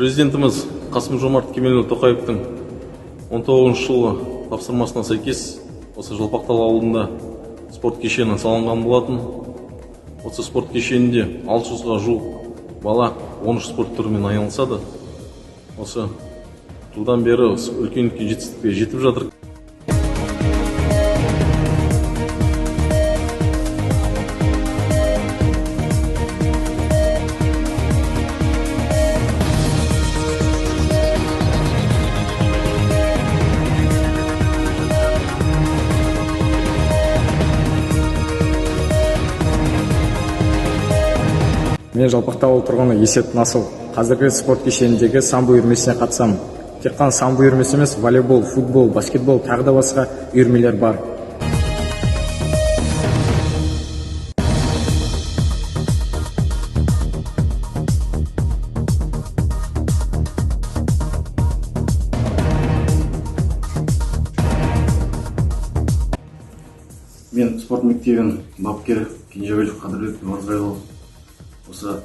Президентimiz Қасым-Жомарт Кемелұлы Тоқаевтың 19 жылғы тапсырмасына сәйкес осы Жалпақтал ауылында спорт кешені салынған болатын. Осы спорт кешенінде 600-ға жуық бала 13 спорт түрімен айналысады. Осы жылдан бері үлкен жетістікке жетіп жатыр. Мен Жалпақтал тұрғыны Есет Насыл. Қазіргі спорт кешеніндегі самбо үйірмесіне қатысамын. Тек қана самбо үйірмесі емес, волейбол, футбол, баскетбол, тағы да басқа үйірмелер бар. Мен спорт мектебінің бапкері Кенжебаев Қадырбек Оразбайұлы. Осы